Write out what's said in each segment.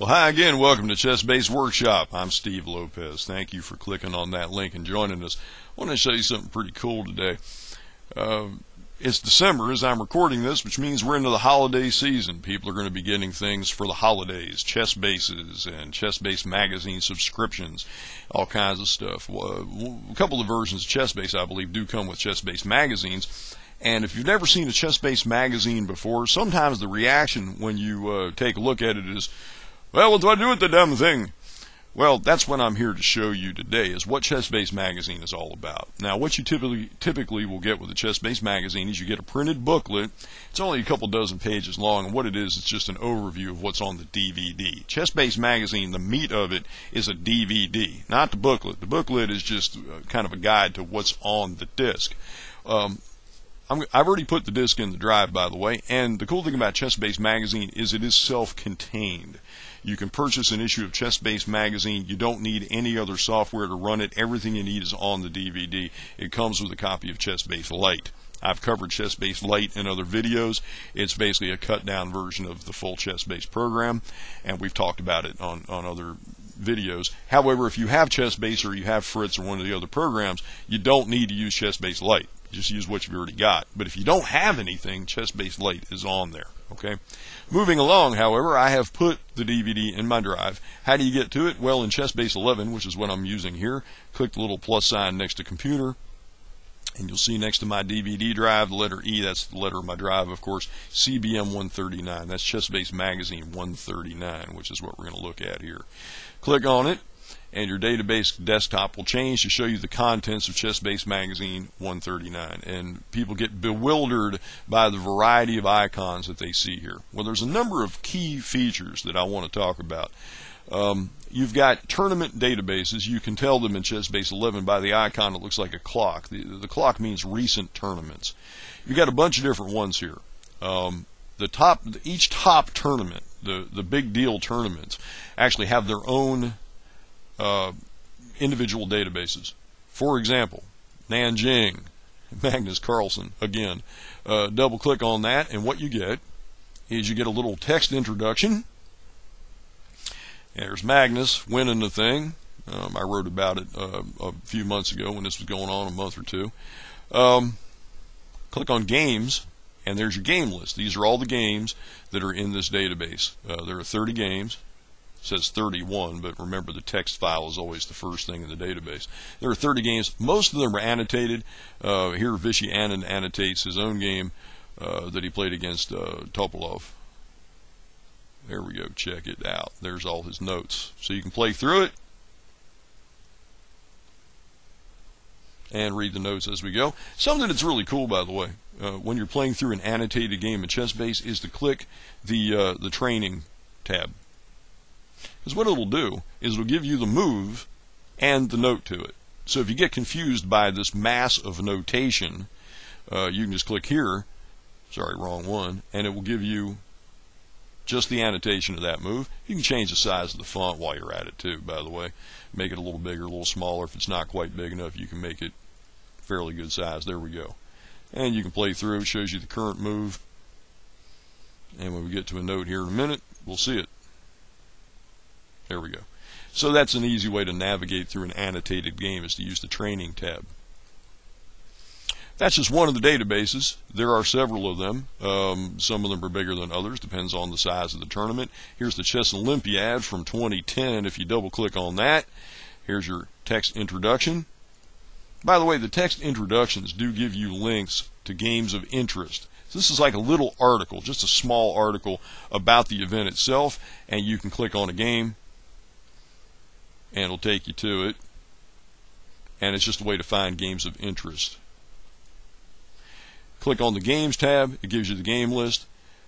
Well, hi again. Welcome to ChessBase Workshop. I'm Steve Lopez. Thank you for clicking on that link and joining us. I want to show you something pretty cool today. It's December as I'm recording this, which means we're into the holiday season. People are going to be getting things for the holidays, ChessBases and ChessBase magazine subscriptions, all kinds of stuff. A couple of versions of ChessBase, I believe, do come with ChessBase magazines. And if you've never seen a ChessBase magazine before, sometimes the reaction when you take a look at it is, well, what do I do with the damn thing? Well, that's what I'm here to show you today, is what ChessBase magazine is all about. Now, what you typically will get with a ChessBase magazine is you get a printed booklet. It's only a couple dozen pages long, and what it is, it's just an overview of what's on the DVD. ChessBase magazine, the meat of it is a DVD, not the booklet. The booklet is just kind of a guide to what's on the disc. I've already put the disc in the drive, by the way, and the cool thing about ChessBase magazine is it is self-contained. You can purchase an issue of ChessBase magazine. You don't need any other software to run it. Everything you need is on the DVD. It comes with a copy of ChessBase Lite. I've covered ChessBase Lite in other videos. It's basically a cut-down version of the full ChessBase program, and we've talked about it on other videos. However, if you have ChessBase or you have Fritz or one of the other programs, you don't need to use ChessBase Lite. Just use what you've already got. But if you don't have anything, ChessBase Lite is on there. Okay. Moving along, however, I have put the DVD in my drive. How do you get to it? Well, in ChessBase 11, which is what I'm using here, click the little plus sign next to computer, and you'll see next to my DVD drive the letter E. That's the letter of my drive, of course. CBM 139. That's ChessBase Magazine 139, which is what we're going to look at here. Click on it, and your database desktop will change to show you the contents of ChessBase Magazine 139. And people get bewildered by the variety of icons that they see here. Well, there's a number of key features that I want to talk about. You've got tournament databases. You can tell them in ChessBase 11 by the icon. It looks like a clock. The clock means recent tournaments. You've got a bunch of different ones here. Each top tournament, the big deal tournaments, actually have their own individual databases. For example, Nanjing, Magnus Carlsen, again. Double click on that, and what you get is you get a little text introduction. There's Magnus winning the thing. I wrote about it a few months ago when this was going on, a month or two. Click on games, and there's your game list. These are all the games that are in this database. There are 30 games. It says 31, but remember the text file is always the first thing in the database. There are 30 games. Most of them are annotated. Here Vishy Anand annotates his own game that he played against Topalov. There we go. Check it out. There's all his notes. So you can play through it and read the notes as we go. Something that's really cool, by the way, when you're playing through an annotated game in ChessBase is to click the training tab. Because what it'll do is it'll give you the move and the note to it. So if you get confused by this mass of notation, you can just click here, sorry, wrong one, and it will give you just the annotation of that move. You can change the size of the font while you're at it too, by the way. Make it a little bigger, a little smaller. If it's not quite big enough, you can make it fairly good size. There we go. And you can play through. It shows you the current move. And when we get to a note here in a minute, we'll see it. There we go. So that's an easy way to navigate through an annotated game, is to use the training tab. That's just one of the databases. There are several of them. Some of them are bigger than others, depends on the size of the tournament. Here's the Chess Olympiad from 2010. If you double click on that, here's your text introduction. By the way, the text introductions do give you links to games of interest. So this is like a little article, just a small article about the event itself, and you can click on a game and it'll take you to it, and it's just a way to find games of interest. Click on the Games tab. It gives you the game list.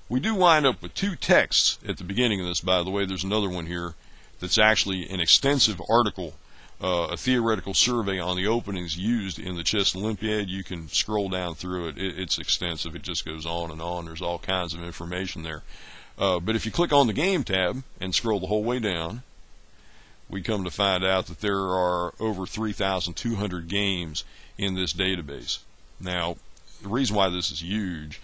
We do wind up with two texts at the beginning of this, by the way. There's another one here that's actually an extensive article, a theoretical survey on the openings used in the Chess Olympiad. You can scroll down through it. It's extensive. It just goes on and on. There's all kinds of information there. But if you click on the Game tab and scroll the whole way down, we come to find out that there are over 3,200 games in this database. Now, the reason why this is huge,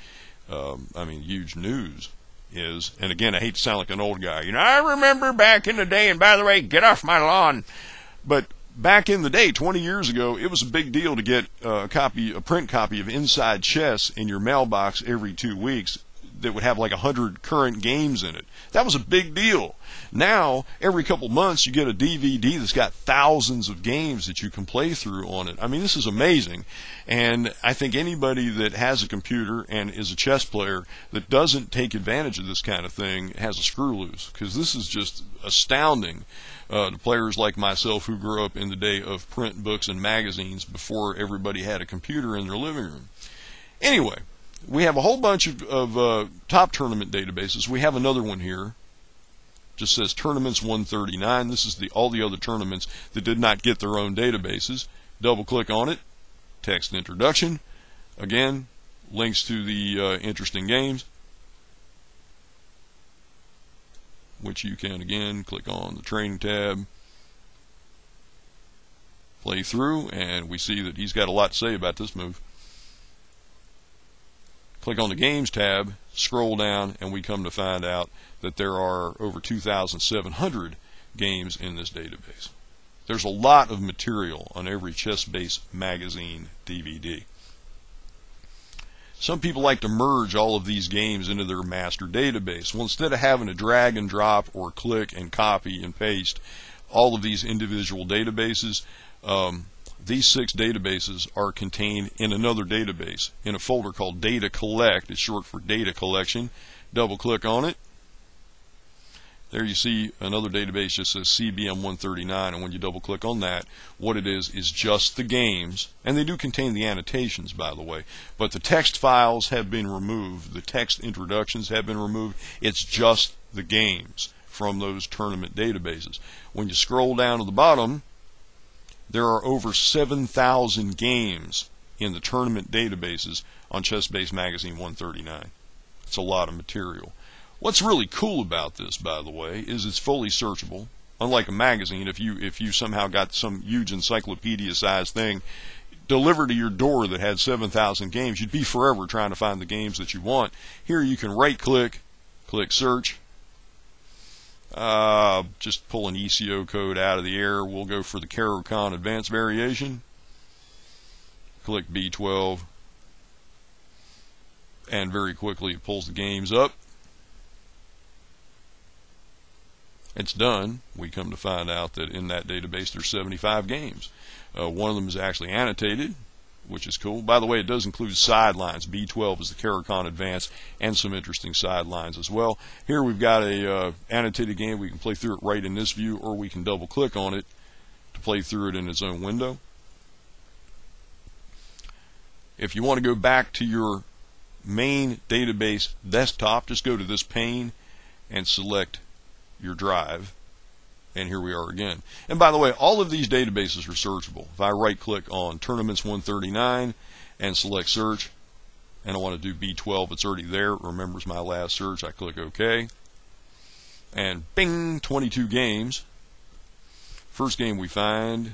huge news, is, and again, I hate to sound like an old guy, I remember back in the day, and by the way, get off my lawn. But back in the day, 20 years ago, it was a big deal to get a print copy of Inside Chess in your mailbox every 2 weeks that would have like 100 current games in it. That was a big deal. Now, every couple months, you get a DVD that's got thousands of games that you can play through on it. I mean, this is amazing. And I think anybody that has a computer and is a chess player that doesn't take advantage of this kind of thing has a screw loose, because this is just astounding to players like myself who grew up in the day of print books and magazines before everybody had a computer in their living room. Anyway, we have a whole bunch of top tournament databases. We have another one here. Just says Tournaments 139. This is all the other tournaments that did not get their own databases. Double click on it. Text introduction. Again, links to the interesting games, which you can, again, click on the training tab, play through, and we see that he's got a lot to say about this move. Click on the Games tab, scroll down, and we come to find out that there are over 2,700 games in this database. There's a lot of material on every ChessBase magazine DVD. Some people like to merge all of these games into their master database. Well, instead of having to drag and drop or click and copy and paste all of these individual databases, these 6 databases are contained in another database in a folder called Data Collect. It's short for Data Collection. Double click on it. There you see another database just says CBM 139, and when you double click on that, what it is just the games, and they do contain the annotations, by the way, but the text files have been removed, the text introductions have been removed. It's just the games from those tournament databases. When you scroll down to the bottom, there are over 7,000 games in the tournament databases on ChessBase Magazine 139. It's a lot of material. What's really cool about this, by the way, is it's fully searchable. Unlike a magazine, if you somehow got some huge encyclopedia-sized thing delivered to your door that had 7,000 games, you'd be forever trying to find the games that you want. Here you can right-click, click Search. Just pull an ECO code out of the air. We'll go for the Caro-Kann Advanced Variation. Click B12. And very quickly it pulls the games up. It's done. We come to find out that in that database there's 75 games. One of them is actually annotated, which is cool. By the way, it does include sidelines. B12 is the Caro-Kann Advanced, and some interesting sidelines as well. Here we've got a annotated game. We can play through it right in this view, or we can double click on it to play through it in its own window. If you want to go back to your main database desktop, just go to this pane and select your drive, and here we are again. And by the way, all of these databases are searchable. If I right click on Tournaments 139 and select search, and I want to do B12, it's already there, it remembers my last search. I click OK, and bing, 22 games. First game we find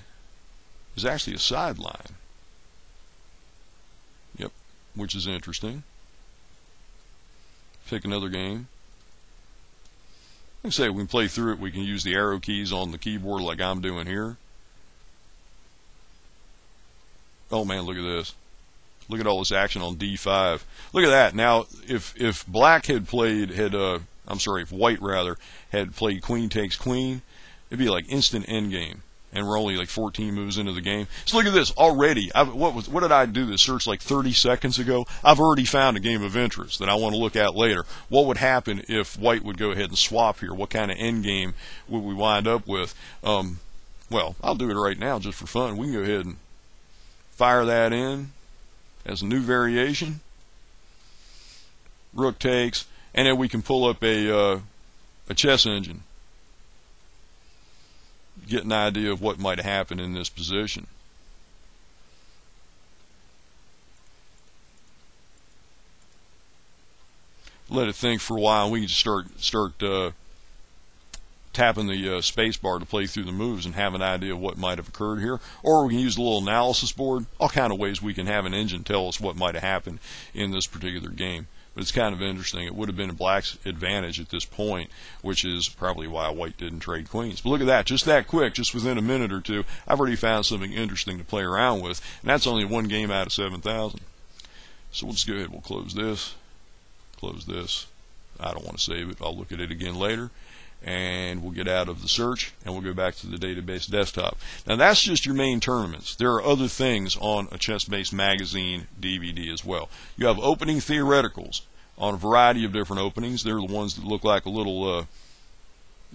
is actually a sideline. Yep, which is interesting. Pick another game. Like I say, we can play through it. We can use the arrow keys on the keyboard like I'm doing here. Oh man, look at this. Look at all this action on D5. Look at that. Now, if black had played, if white rather, had played queen takes queen, it'd be like instant endgame. And we're only like 14 moves into the game. So look at this already. What did I do this search like 30 seconds ago? I've already found a game of interest that I want to look at later. What would happen if white would go ahead and swap here? What kind of end game would we wind up with? Well, I'll do it right now just for fun. We can go ahead and fire that in as a new variation. Rook takes, and then we can pull up a chess engine. Get an idea of what might happen in this position. Let it think for a while. We can just start tapping the space bar to play through the moves and have an idea of what might have occurred here. Or we can use a little analysis board. All kind of ways we can have an engine tell us what might have happened in this particular game. but it's kind of interesting. It would have been black's advantage at this point, which is probably why white didn't trade queens. But look at that, just that quick, just within a minute or two, I've already found something interesting to play around with, and that's only one game out of 7,000. So we'll just go ahead, we'll close this. I don't want to save it. I'll look at it again later. And we'll get out of the search and we'll go back to the database desktop. Now that's just your main tournaments. There are other things on a ChessBase magazine DVD as well. You have opening theoreticals on a variety of different openings. They're the ones that look like a little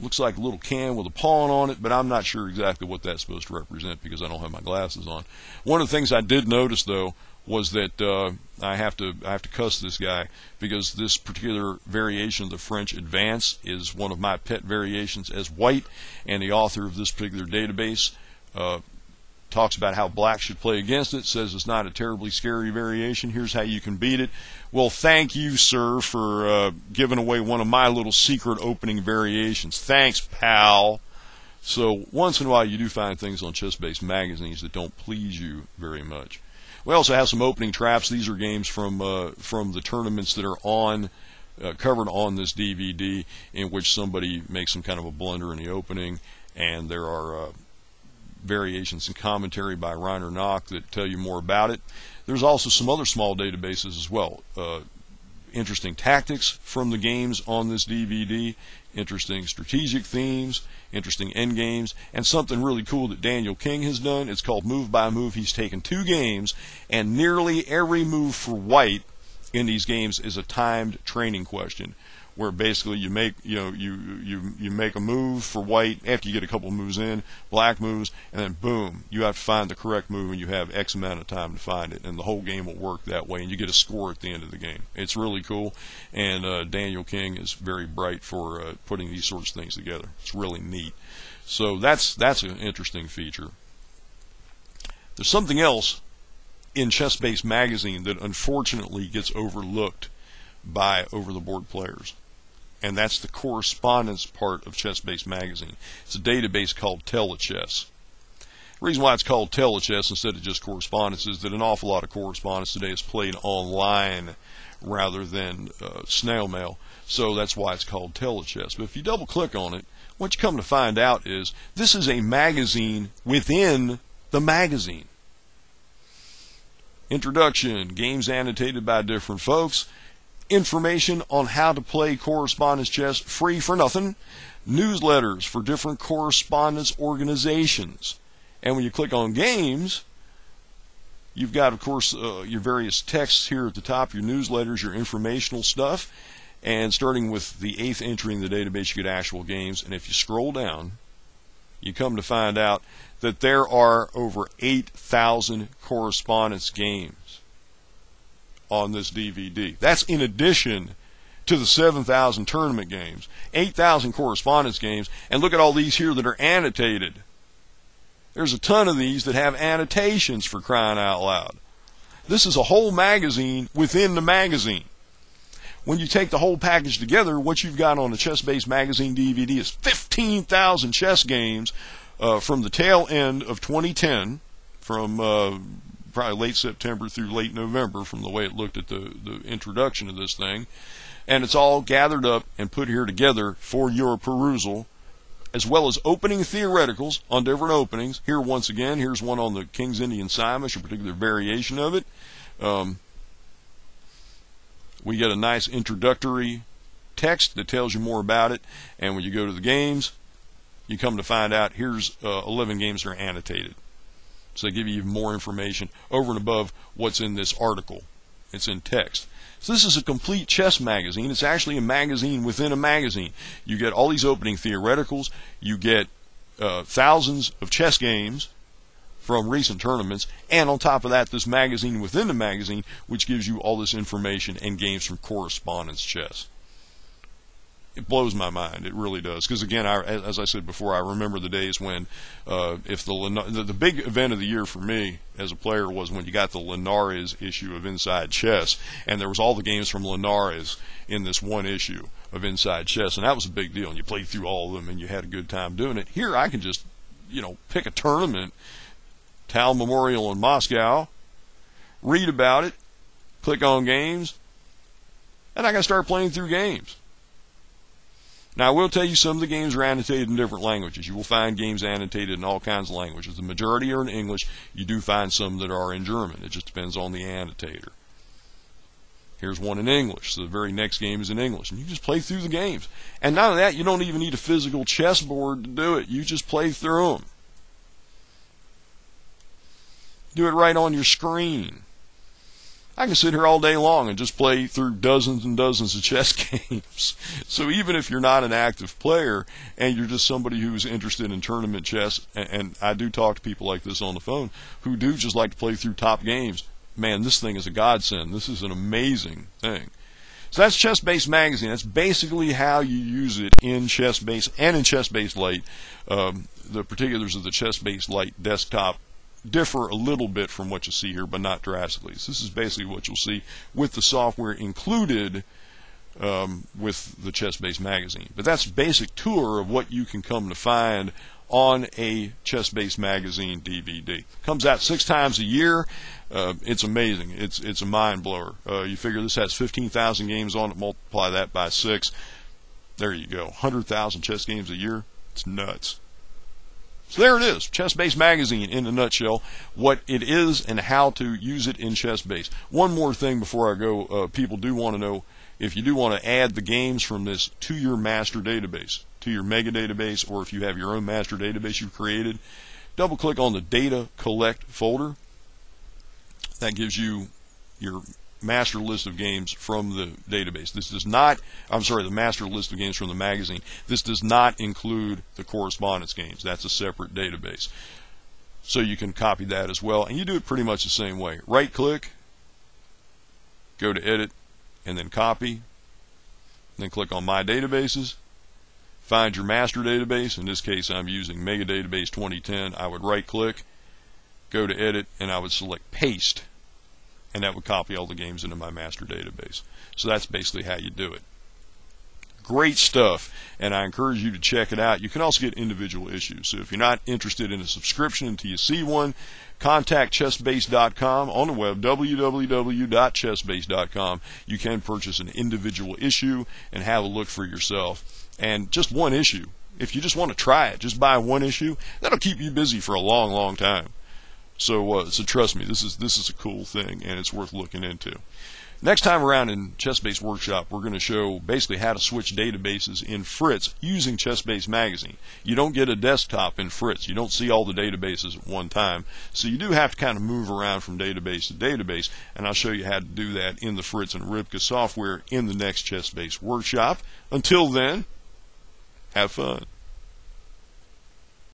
looks like a little can with a pawn on it, but I'm not sure exactly what that's supposed to represent because I don't have my glasses on. One of the things I did notice though was that I have to cuss this guy because this particular variation of the French Advance is one of my pet variations as white, and the author of this particular database talks about how black should play against it, says it's not a terribly scary variation. Here's how you can beat it. Well, thank you, sir, for giving away one of my little secret opening variations. Thanks, pal. So once in a while you do find things on ChessBase magazines that don't please you very much. We also have some opening traps. These are games from the tournaments that are on covered on this DVD, in which somebody makes some kind of a blunder in the opening, and there are variations and commentary by Reiner Knock that tell you more about it. There's also some other small databases as well. Interesting tactics from the games on this DVD, interesting strategic themes, interesting end games, and something really cool that Daniel King has done. It's called Move by Move. He's taken 2 games, and nearly every move for white in these games is a timed training question, where basically you make you make a move for white after you get a couple moves in, black moves, and then boom, you have to find the correct move, and you have X amount of time to find it, and the whole game will work that way, and you get a score at the end of the game. It's really cool, and Daniel King is very bright for putting these sorts of things together. It's really neat. So that's an interesting feature. There's something else in ChessBase magazine that unfortunately gets overlooked by over-the-board players, and that's the correspondence part of ChessBase magazine. It's a database called Telechess. The reason why it's called Telechess instead of just correspondence is that an awful lot of correspondence today is played online rather than snail mail, so that's why it's called Telechess. But if you double click on it, what you come to find out is this is a magazine within the magazine. Introduction, games annotated by different folks, information on how to play correspondence chess free for nothing, newsletters for different correspondence organizations. And when you click on games, you've got, of course, your various texts here at the top, your newsletters, your informational stuff, and starting with the 8th entry in the database, you get actual games. And if you scroll down, you come to find out that there are over 8,000 correspondence games on this DVD. That's in addition to the 7,000 tournament games, 8,000 correspondence games, and look at all these here that are annotated. There's a ton of these that have annotations, for crying out loud. This is a whole magazine within the magazine. When you take the whole package together, what you've got on the ChessBase magazine DVD is 15,000 chess games from the tail end of 2010, from probably late September through late November, from the way it looked at the introduction of this thing. And it's all gathered up and put here together for your perusal, as well as opening theoreticals on different openings. Here, once again, here's one on the King's Indian Samish, a particular variation of it. We get a nice introductory text that tells you more about it, and when you go to the games, you come to find out here's 11 games that are annotated. So they give you even more information over and above what's in this article. It's in text. So this is a complete chess magazine. It's actually a magazine within a magazine. You get all these opening theoreticals. You get thousands of chess games from recent tournaments, and on top of that, this magazine within the magazine, which gives you all this information and games from correspondence chess. It blows my mind. It really does. Because again, as I said before, I remember the days when, if the big event of the year for me as a player was when you got the Linares issue of Inside Chess, and there was all the games from Linares in this one issue of Inside Chess, and that was a big deal. And you played through all of them, and you had a good time doing it. Here, I can just, pick a tournament, Tal Memorial in Moscow, read about it, click on games, and I can start playing through games. Now, I will tell you some of the games are annotated in different languages. You will find games annotated in all kinds of languages. The majority are in English. You do find some that are in German. It just depends on the annotator. Here's one in English. So the very next game is in English. And you just play through the games. And not only that, you don't even need a physical chessboard to do it. You just play through them. Do it right on your screen. I can sit here all day long and just play through dozens and dozens of chess games. So even if you're not an active player and you're just somebody who's interested in tournament chess, and I do talk to people like this on the phone who do just like to play through top games, man, this thing is a godsend. This is an amazing thing. So that's ChessBase Magazine. That's basically how you use it in ChessBase and in ChessBase Lite. The particulars of the ChessBase Lite desktop differ a little bit from what you see here, but not drastically. So this is basically what you'll see with the software included with the ChessBase Magazine. But that's a basic tour of what you can come to find on a ChessBase Magazine DVD. Comes out 6 times a year. It's amazing. It's a mind blower. You figure this has 15,000 games on it, multiply that by 6. There you go. 100,000 chess games a year. It's nuts. So there it is, ChessBase Magazine in a nutshell, what it is and how to use it in ChessBase. One more thing before I go, people do want to know if you do want to add the games from this to your master database, to your mega database, or if you have your own master database you've created, double click on the Data Collect folder. That gives you your master list of games from the database. This does not, the master list of games from the magazine. This does not include the correspondence games. That's a separate database. So you can copy that as well. And you do it pretty much the same way. Right click, go to edit, and then copy. And then click on My Databases. Find your master database. In this case, I'm using Mega Database 2010. I would right click, go to edit, and I would select Paste. And that would copy all the games into my master database. So that's basically how you do it. Great stuff, and I encourage you to check it out. You can also get individual issues. So if you're not interested in a subscription until you see one, contact chessbase.com on the web, www.chessbase.com. You can purchase an individual issue and have a look for yourself. And just one issue. If you just want to try it, just buy one issue. That'll keep you busy for a long, long time. So trust me, this is a cool thing, and it's worth looking into. Next time around in ChessBase Workshop, we're going to show basically how to switch databases in Fritz using ChessBase Magazine. You don't get a desktop in Fritz. You don't see all the databases at one time. So you do have to kind of move around from database to database, and I'll show you how to do that in the Fritz and Ribka software in the next ChessBase Workshop. Until then, have fun.